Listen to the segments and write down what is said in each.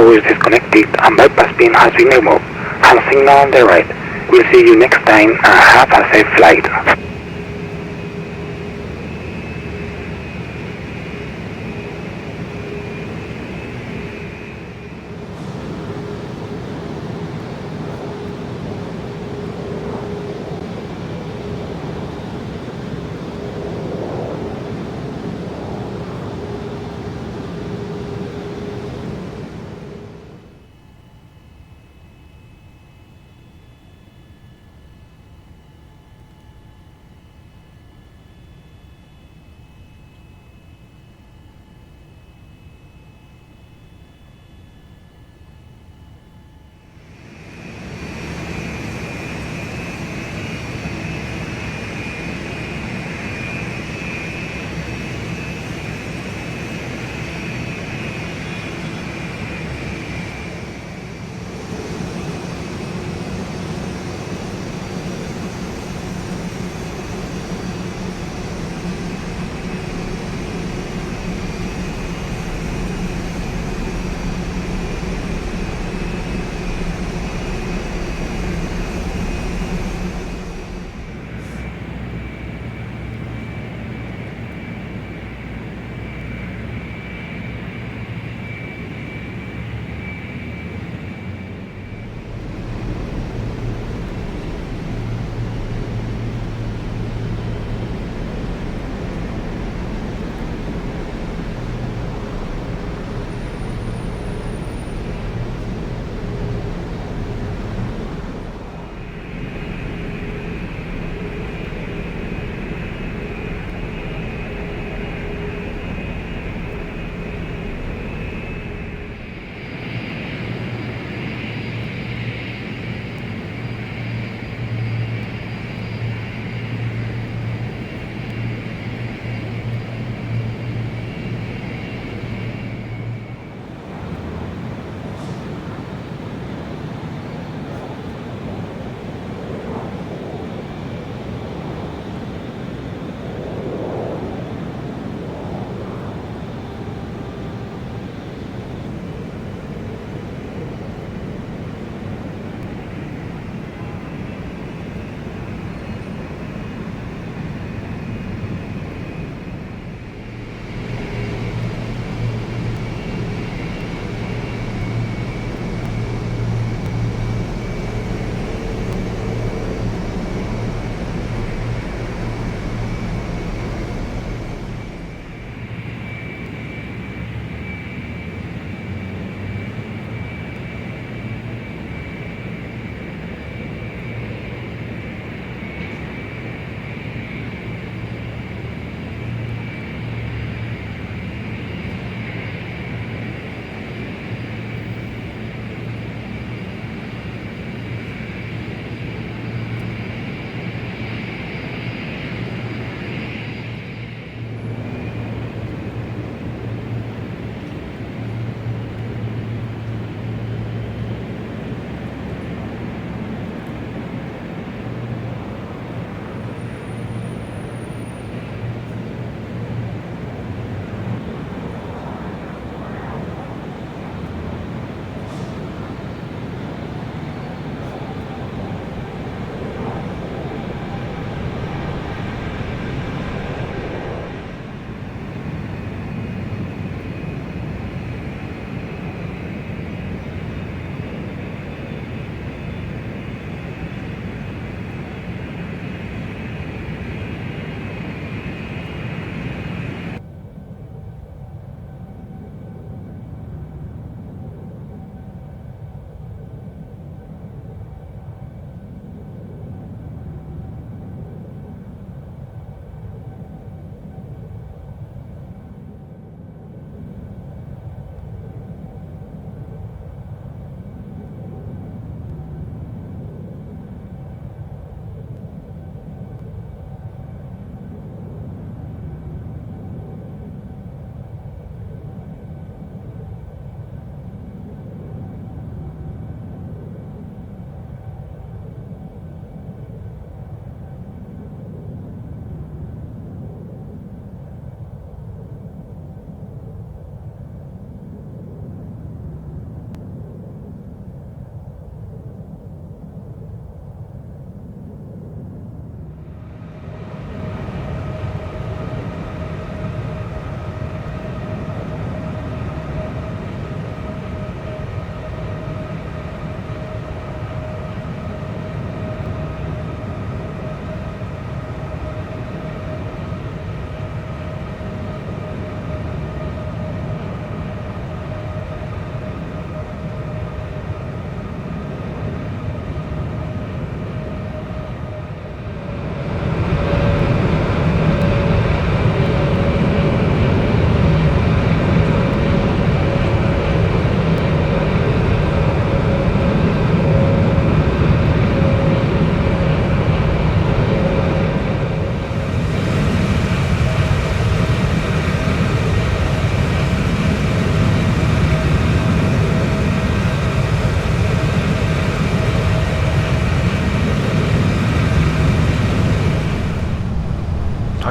radio is disconnected and bypass pin has been removed. Hand signal on the right. We'll see you next time and have a safe flight.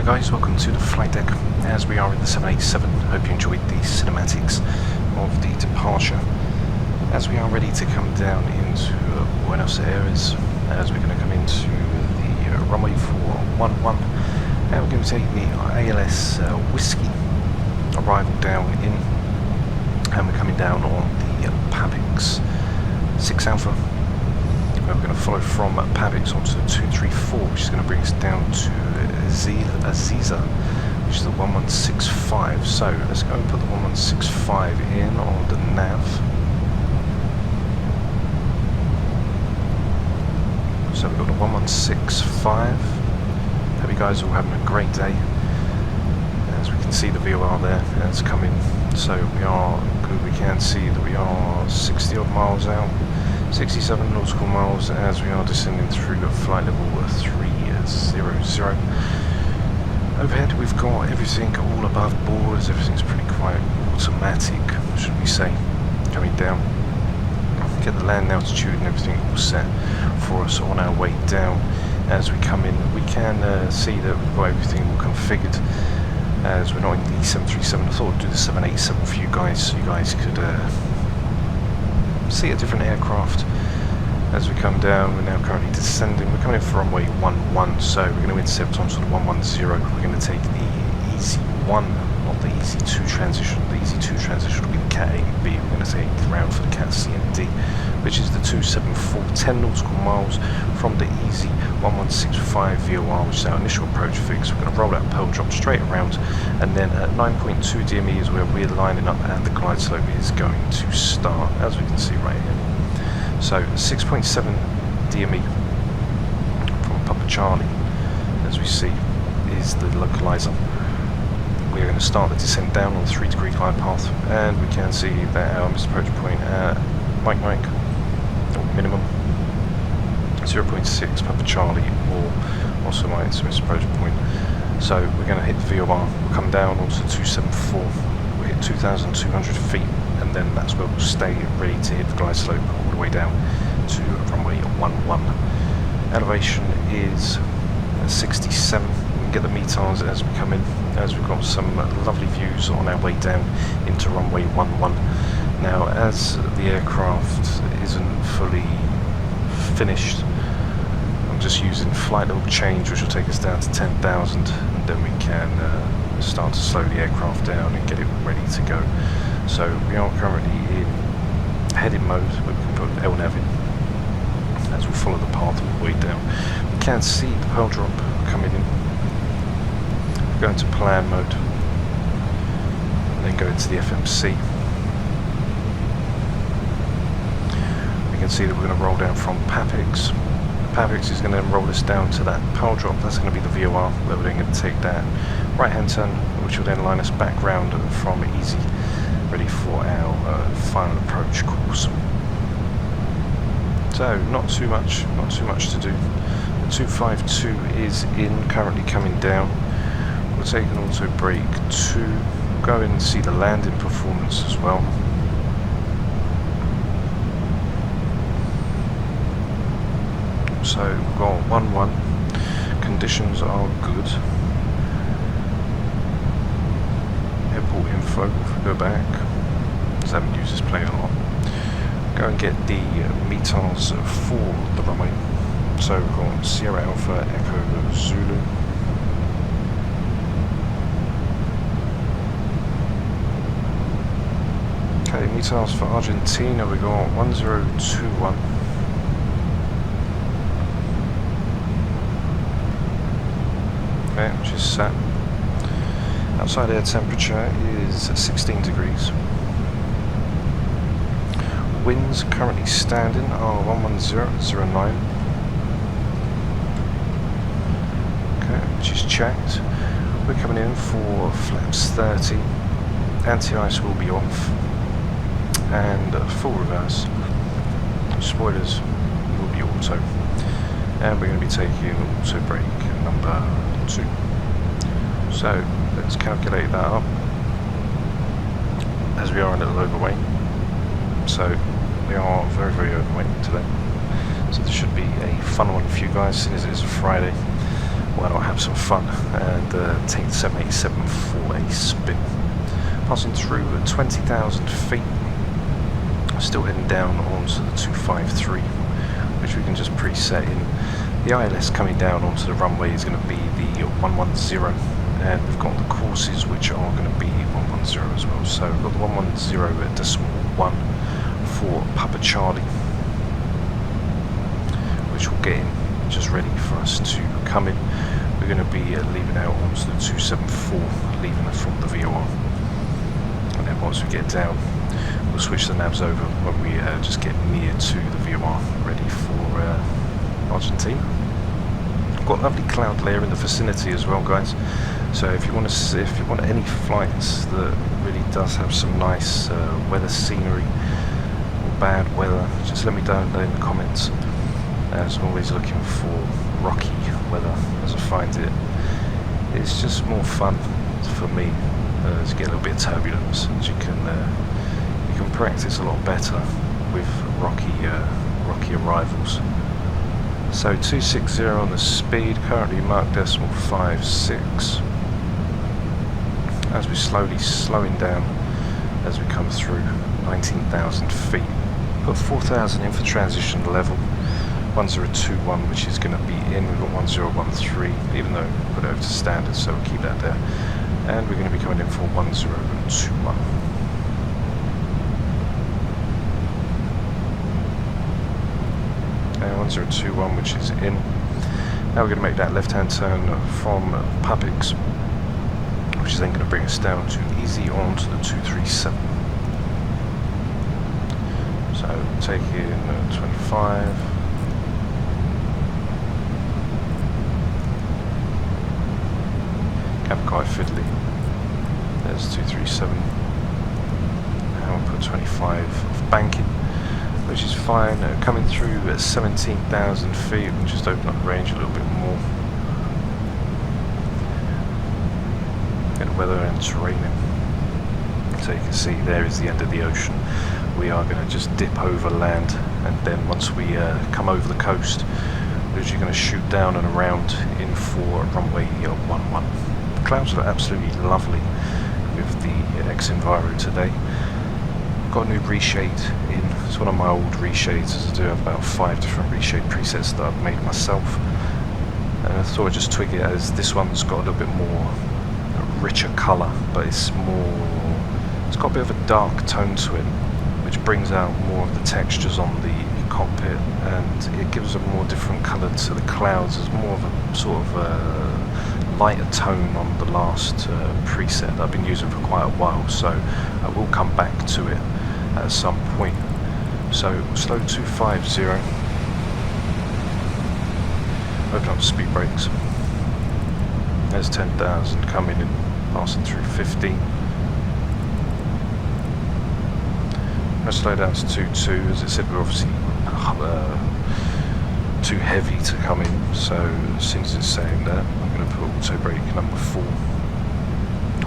guys, welcome to the flight deck as we are in the 787. Hope you enjoyed the cinematics of the departure as we are ready to come down into Buenos Aires, as we're going to come into the runway 411 and we're going to take the ALS Whiskey arrival down in, and we're coming down on the Pavix 6 Alpha. We're going to follow from Pavix onto 234, which is going to bring us down to Aziza, which is the 1165. So let's go and put the 1165 in on the nav. So we've got the 1165. Hope you guys are all having a great day. As we can see the VOR there, it's coming. So we are good. We can see that we are 60 odd miles out. 67 nautical miles as we are descending through flight level 300. Overhead we've got everything all above board, everything's pretty quite automatic, should we say, coming down. Get the land altitude and everything all set for us on our way down. As we come in we can see that we've got everything all configured, as we're not in the 737. I thought I'd do the 787 for you guys so you guys could see a different aircraft. As we come down, we're now currently descending. We're coming in for runway 11, so we're going to intercept on sort of 110. We're going to take the Easy 1, not the Easy 2 transition. The Easy 2 transition will be the Cat A and B. We're going to take the ground for the Cat C and D, which is the 274, 10 nautical miles from the Easy 1165 VOR, which is our initial approach fix. We're going to roll that pearl drop straight around, and then at 9.2 DME is where we're lining up and the glide slope is going to start, as we can see right here. So 6.7 DME from Papa Charlie, as we see, is the localizer. We're going to start the descent down on the 3-degree glide path, and we can see that our missed approach point at Magknight, or minimum 0.6 Papa Charlie, or also my missed approach point. So we're going to hit the VOR, we'll come down onto 274, we'll hit 2,200 feet, and then that's where we'll stay ready to hit the glide slope all the way down to runway 11. Elevation is 67. We can get the METARs as we come in, as we've got some lovely views on our way down into runway 11. Now, as the aircraft isn't fully finished, I'm just using flight level change, which will take us down to 10,000, and then we can start to slow the aircraft down and get it ready to go. So we are currently in heading mode. We can put LNAV in as we follow the path all the way down. We can see the pearl drop coming in. We go into plan mode and then go into the FMC. We can see that we're going to roll down from Pavix. Pavix is going to roll us down to that pearl drop. That's going to be the VOR, where we're then going to take that right hand turn, which will then line us back round from Easy, ready for our final approach course. So not too much to do. The 252 is in, currently coming down. We'll take an auto brake 2, we'll go in and see the landing performance as well. So we've got 1-1, conditions are good. Airport info, if we go back, because I haven't used this plane a lot. Go and get the METARs for the runway. So we've got Sierra Alpha Echo Zulu. Okay, METARs for Argentina, we got 1021. Okay, which is set. Outside air temperature is 16 degrees. Winds currently standing are 110.09. Okay, which is checked. We're coming in for flaps 30. Anti-ice will be off. And full reverse. Spoilers will be auto. And we're going to be taking auto brake number 2. So let's calculate that up, as we are a little overweight. So we are very, very overweight today. So this should be a fun one for you guys, since it is a Friday. why not have some fun and take the 787 for a spin. Passing through at 20,000 feet, still heading down onto the 253, which we can just preset in. The ILS coming down onto the runway is going to be the 110, and we've got the courses which are going to be 110 as well. So we've got the 110 at decimal 1 for Papa Charlie, which will get in just ready for us to come in. We're going to be leaving out onto the 274, leaving it from the VOR. And then once we get down, we'll switch the navs over when we just get near to the VOR, ready for Argentina. I've got a lovely cloud layer in the vicinity as well, guys. So if you want any flights that really does have some nice weather scenery or bad weather, just let me know in the comments. As I'm always looking for rocky weather, as I find it's just more fun for me to get a little bit of turbulence, and you can practice a lot better with rocky arrivals. So 260 on the speed, currently Mach decimal 56. As we're slowing down as we come through 19,000 feet. Put 4,000 in for transition level. 1021, which is going to be in. We've got 1013, even though we put it over to standard, so we'll keep that there. And we're going to be coming in for 1021. 1021, which is in. Now we're going to make that left-hand turn from Pupix, which is then going to bring us down to easy onto the 237. So take in 25. Cap quite fiddly. There's 237. And we'll put 25 of banking, which is fine. Coming through at 17,000 feet, we'll just open up the range a little bit more. Get weather and terrain in. So you can see there is the end of the ocean. We are going to just dip over land, and then once we come over the coast, we're just going to shoot down and around in for runway 11. The clouds look absolutely lovely with the X-Enviro today. Got a new Reshade in. It's one of my old reshades, as I do have about 5 different reshade presets that I've made myself. And I thought I'd just twig it, as this one's got a little bit more richer colour, but it's got a bit of a dark tone to it, which brings out more of the textures on the cockpit, and it gives a more different colour to the clouds. There's more of a sort of lighter tone on the last preset that I've been using for quite a while, so I will come back to it at some point. So slow 250, open up speed brakes. There's 10,000 coming in, passing through 15. I'm going to slow down to 2.2. As I said, we're obviously too heavy to come in, so as soon as it's saying that, I'm going to put auto brake number 4,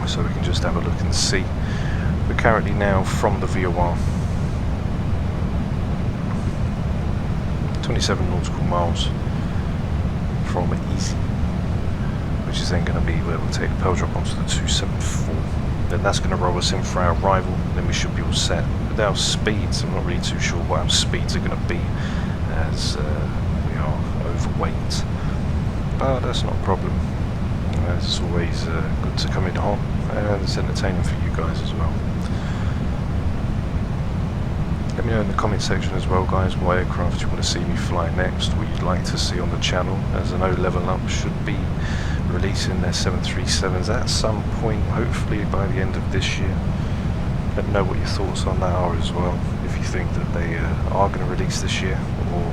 so we can just have a look and see. We're currently now from the VOR 27 nautical miles from easy, which is then going to be where we'll take the pedal drop onto the 274. Then that's going to roll us in for our arrival, then we should be all set. With our speeds, I'm not really too sure what our speeds are going to be, as we are overweight, but that's not a problem. It's always good to come in hot, and it's entertaining for you guys as well. Let me know in the comment section as well, guys, what aircraft you want to see me fly next, what you'd like to see on the channel, as I know Level Up should be releasing their 737s at some point, hopefully by the end of this year. Let me know what your thoughts on that are as well, if you think that they are going to release this year, or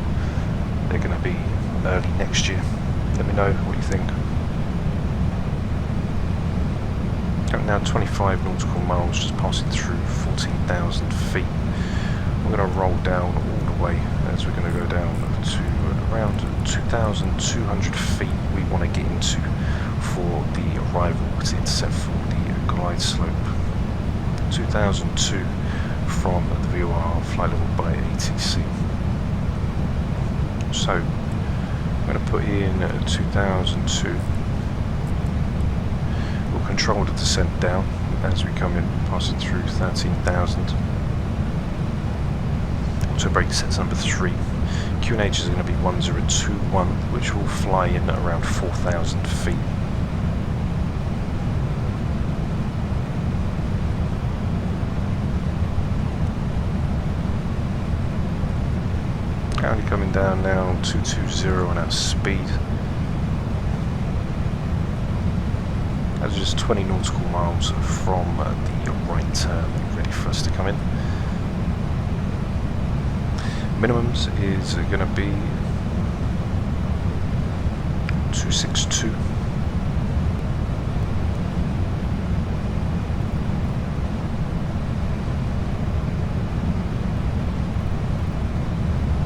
they're going to be early next year. Let me know what you think. Going now 25 nautical miles, just passing through 14,000 feet. We're going to roll down all the way, as we're going to go down to around 2,200 feet we want to get into for the arrival to intercept for the glide slope. 2002 from the VOR flight level by ATC. So I'm going to put in 2002. We'll control the descent down as we come in, passing through 13,000. Auto brake sets number 3. QNH is going to be 1021, which will fly in at around 4,000 feet. Currently coming down now, 220 on our speed. That's just 20 nautical miles from the right turn, ready for us to come in. Minimums is going to be 262.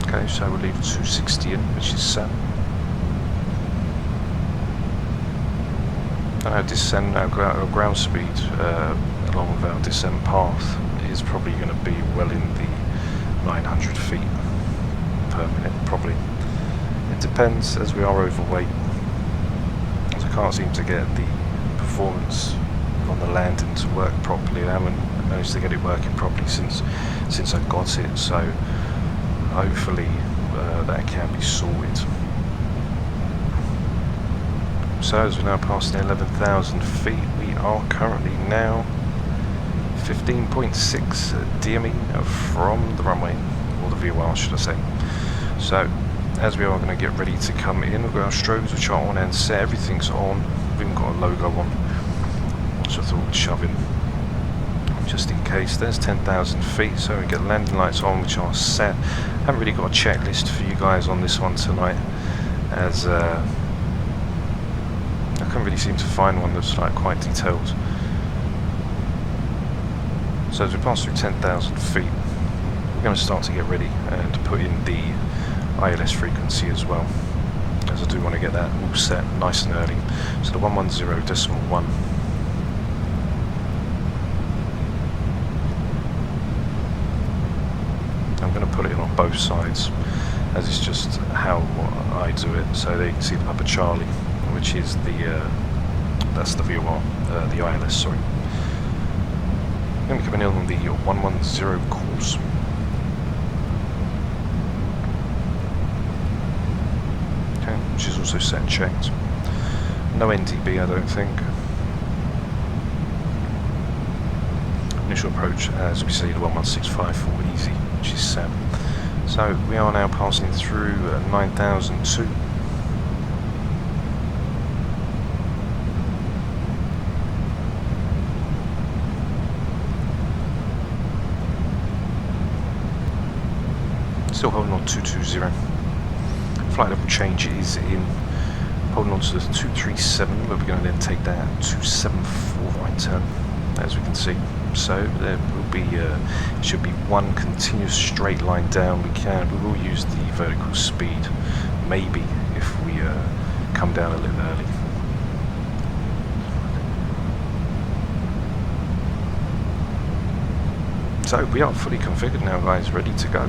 Okay, so we'll leave 260 in, which is set. And our descent, our ground speed, along with our descent path, is probably going to be well in the 900 feet per minute, probably. It depends, as we are overweight, so I can't seem to get the performance on the landing to work properly. I haven't managed to get it working properly since I got it, so hopefully that can be sorted. So as we're now passing 11,000 feet, we are currently now 15.6 DME from the runway, or the VOR should I say. So as we are going to get ready to come in, we've got our strobes which are on and set, everything's on, we've even got a logo on, which I thought we'd shove in just in case. There's 10,000 feet, so we get landing lights on which are set. Haven't really got a checklist for you guys on this one tonight, as I can't really seem to find one that's like quite detailed. So as we pass through 10,000 feet, we're going to start to get ready and put in the ILS frequency as well, as I do want to get that all set nice and early. So the 110.1. I'm going to put it in on both sides, as it's just how I do it. So there you can see the Papa Charlie, which is the that's the VOR, the ILS, sorry. I'm going to be coming in on the 110 course. Okay, which is also set and checked. No NDB, I don't think. Initial approach, as we see, the 1165 for easy, which is set. So we are now passing through 9,002. Still holding on 220. Flight level change is in. Holding on to the 237, but we're going to then take that 274 right turn, as we can see. So there will be, it should be one continuous straight line down. We will use the vertical speed, maybe, if we come down a little early. So we are fully configured now, guys, ready to go.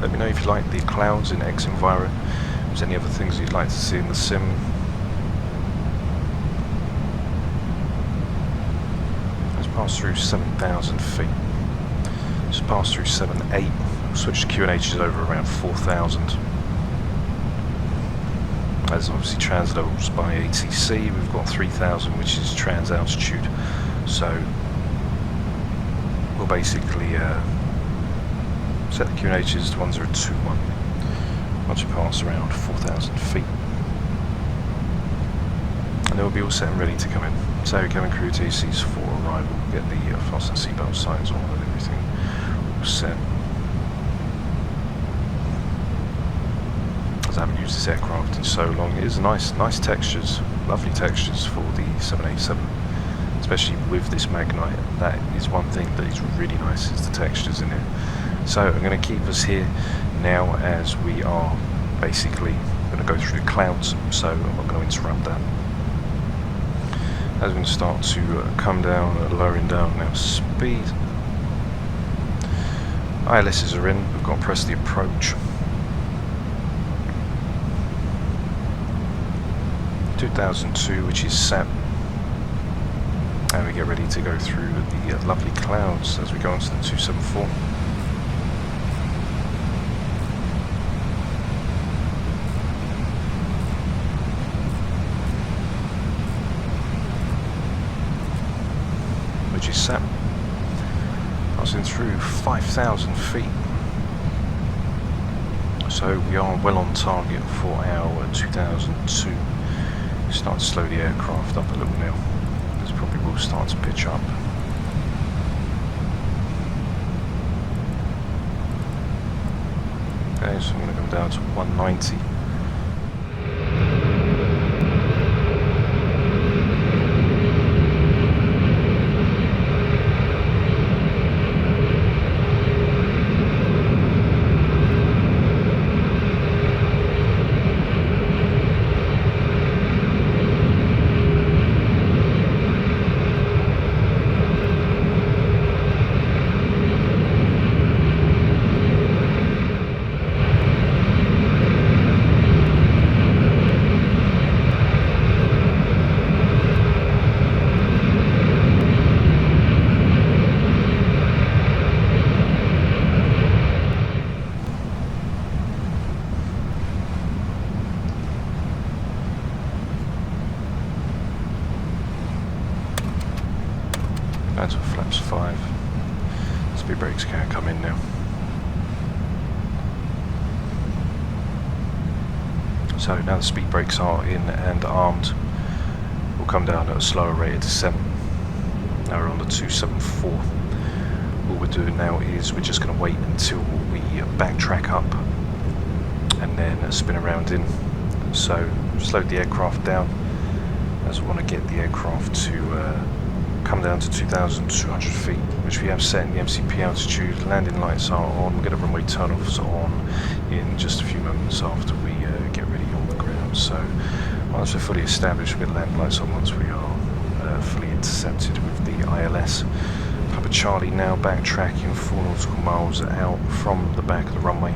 Let me know if you like the clouds in X-Enviro. If there's any other things you'd like to see in the sim. Let's pass through 7,000 feet. Just pass through 7.8. Switch the QNHs over around 4,000. There's obviously trans levels by ATC. We've got 3,000, which is trans altitude. So we'll basically set the QNHs to 1021 once you pass around 4,000 feet. And they will be all set and ready to come in. So cabin crew TCs for arrival, get the fasten seatbelt signs on and everything all set. As I haven't used this aircraft in so long, it is nice textures, lovely textures for the 787. Especially with this Magknight, that is one thing that is really nice, is the textures in it. So I'm going to keep us here now, as we are basically going to go through the clouds, so I'm not going to interrupt that. As we're going to start to come down, lowering down now speed. ILSs are in, we've got to press the approach. 2002, which is set. And we get ready to go through the lovely clouds as we go onto the 274. Which is set. Passing through 5,000 feet. So we are well on target for our 2002. Start to slow the aircraft up a little now. This probably will start to pitch up. Okay, so I'm going to come down to 190. That's for flaps 5. Speed brakes can't come in now. So now the speed brakes are in and armed. We'll come down at a slower rate of descent. Now we're on the 274. All we're doing now is we're just going to wait until we backtrack up and then spin around in. So slow the aircraft down as we want to get the aircraft to come down to 2,200 feet, which we have set in the MCP altitude. Landing lights are on. We'll get a runway turn-offs on in just a few moments after we get ready on the ground. So once we're fully established, we'll get landing lights on once we are fully intercepted with the ILS. Papa Charlie now backtracking 4 nautical miles out from the back of the runway.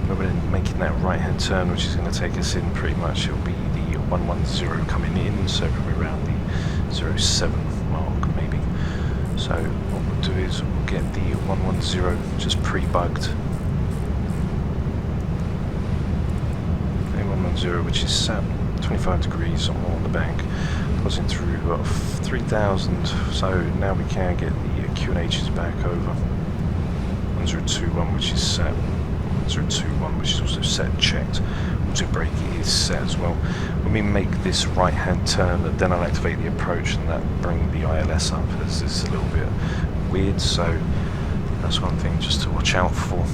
We're making that right hand turn, which is going to take us in pretty much, it'll be the 110 coming in, so probably around the 07 mark maybe. So what we'll do is we'll get the 110 just pre-bugged. The 110 which is set 25 degrees on the bank, passing through 3,000, so now we can get the Q&H's back over. 1021 which is set. 021, which is also set and checked. Auto brake is set as well. When we make this right hand turn, then I'll activate the approach and that bring the ILS up. This is a little bit weird, so that's one thing just to watch out for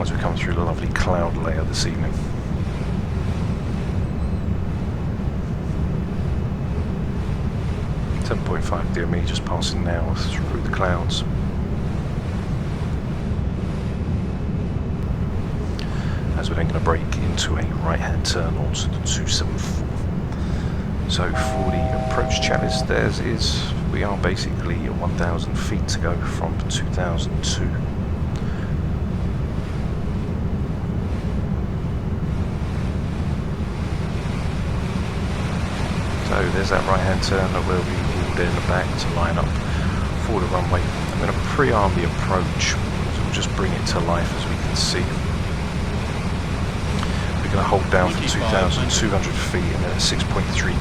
as we come through the lovely cloud layer this evening. .5 DME just passing now through the clouds. As we're then going to brake into a right-hand turn onto the 274. So for the approach challenge, we are basically 1,000 feet to go from 2002. So there's that right-hand turn where we will then back to line up for the runway. I'm going to pre-arm the approach, so we'll just bring it to life as we can see. We're going to hold down for 2,200 feet and then at 6.3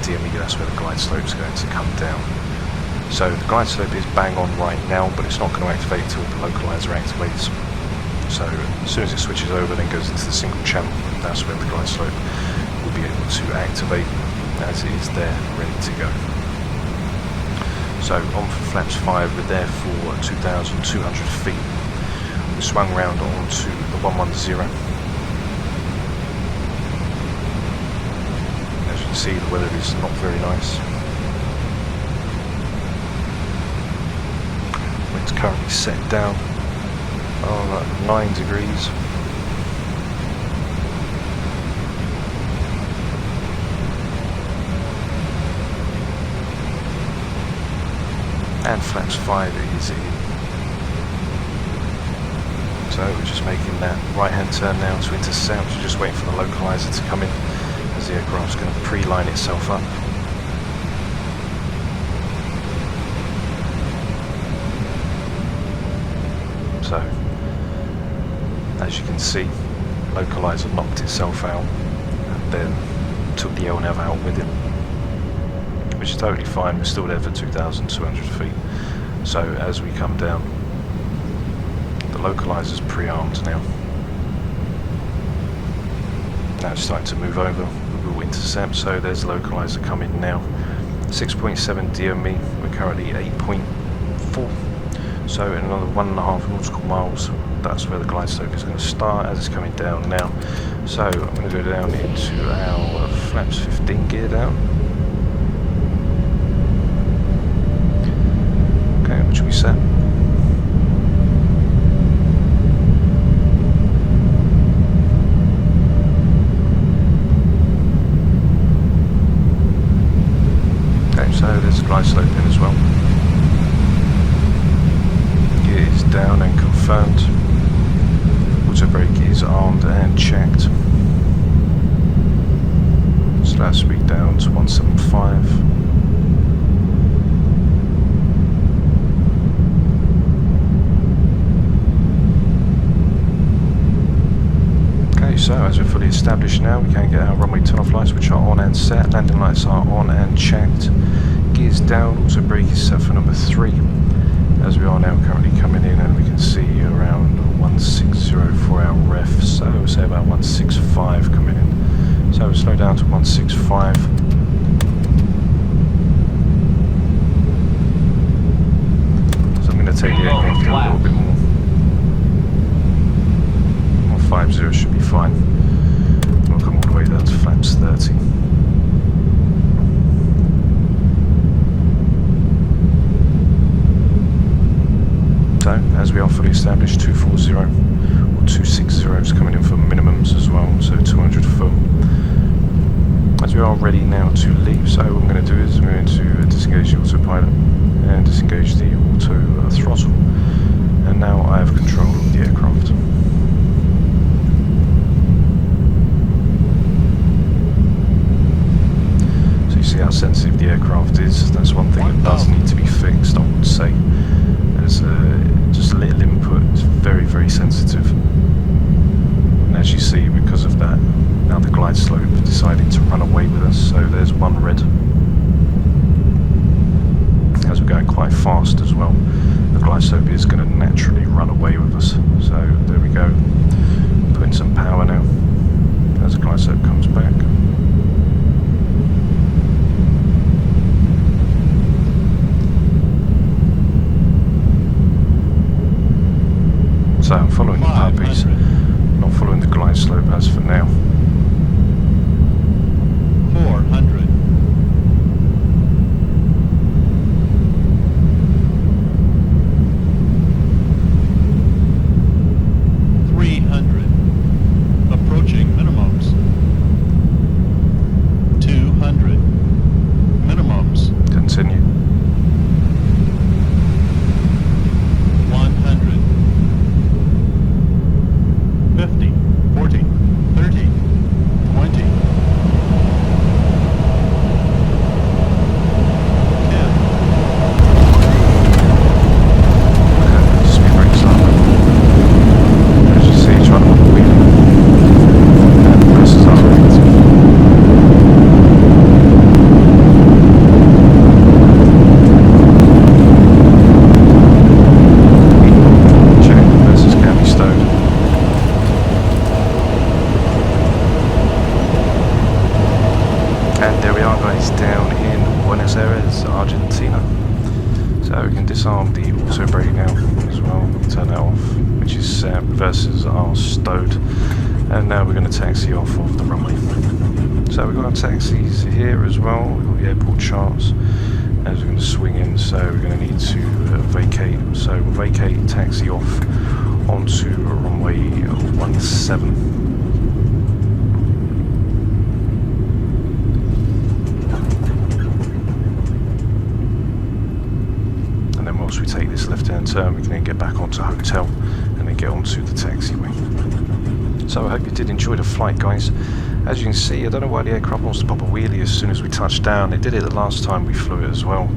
DME, that's where the glide slope is going to come down. So the glide slope is bang on right now, but it's not going to activate until the localizer activates. So as soon as it switches over, then goes into the single channel, that's when the glide slope will be able to activate as it is there, ready to go. So on for flaps 5, we're there for 2,200 feet. We swung round onto the 110. As you can see, the weather is not very nice. Wind's currently set down on 9 degrees. And flaps 5 is in. So So we're just making that right hand turn now to intercept. We're just waiting for the localizer to come in as the aircraft's going to pre-line itself up. So as you can see, localizer knocked itself out and then took the LNAV out with it, which is totally fine. We're still there for 2,200 feet. So as we come down, the localizer's pre-armed now. Now it's starting to move over. We will intercept. So there's the localizer coming now. 6.7 DOME. We're currently 8.4. So in another 1.5 nautical miles, that's where the glide slope is going to start as it's coming down now. So I'm going to go down into our flaps 15 gear down. Okay, which we set. Okay, so there's a glide slope in as well. Gear is down and confirmed. Auto brake is armed and checked. Slow speed down to 175. So as we're fully established now, we can get our runway turn-off lights, which are on and set. Landing lights are on and checked. Gears down, auto brake is set for number 3. As we are now currently coming in, and we can see around 160 for our ref, so we'll say about 165 coming in. So we'll slow down to 165. So I'm going to take the aircraft a little bit more. 50 should be fine. We'll come all the way down to flaps 30. So, as we are fully established, 240 or 260 is coming in for minimums as well, so 200 full. As we are ready now to leave, so what I'm going to do is I'm going to disengage the autopilot and disengage the auto throttle. And now I have control of the aircraft. See how sensitive the aircraft is. That's one thing that does need to be fixed, I would say. There's just a little input, it's very, very sensitive. And as you see, because of that, now the glide slope decided to run away with us, so there's one red. As we're going quite fast as well, the glide slope is going to naturally run away with us. So there we go, putting some power now as the glide slope comes back. So I'm following the puppies, not following the glide slope as for now. 400. 300. Approaching minimums. 200. Minimums. Continue. 100. 50, 40, 30, 20, 10. Speed brakes on. As you see, trying to wheel. And the presses are active. Check, presses can be stowed. And there we are, guys, down in Buenos Aires, Argentina. So we can disarm the auto brake now as well, turn that off, which is set, reverses are stowed, and now we're going to taxi off of the runway. So we've got our taxis here as well, we've got the airport charts, as we're going to swing in, so we're going to need to vacate. So we'll vacate, taxi off onto runway 17. Once we take this left-hand turn, we can then get back onto hotel and then get onto the taxiway. So I hope you did enjoy the flight, guys. As you can see, I don't know why the aircraft wants to pop a wheelie as soon as we touch down. It did it the last time we flew it as well.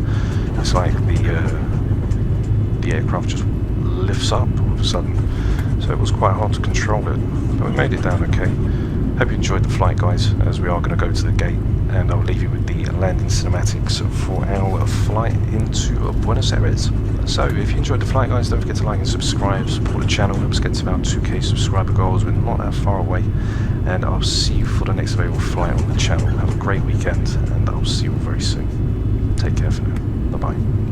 It's like the aircraft just lifts up all of a sudden. So it was quite hard to control it. But we made it down okay. Hope you enjoyed the flight, guys, as we are going to go to the gate. And I'll leave you with the landing cinematics for our flight into Buenos Aires. So if you enjoyed the flight, guys, don't forget to like and subscribe, support the channel, help us get to about 2k subscriber goals. We're not that far away, and I'll see you for the next available flight on the channel. Have a great weekend, and I'll see you all very soon. Take care for now. Bye bye.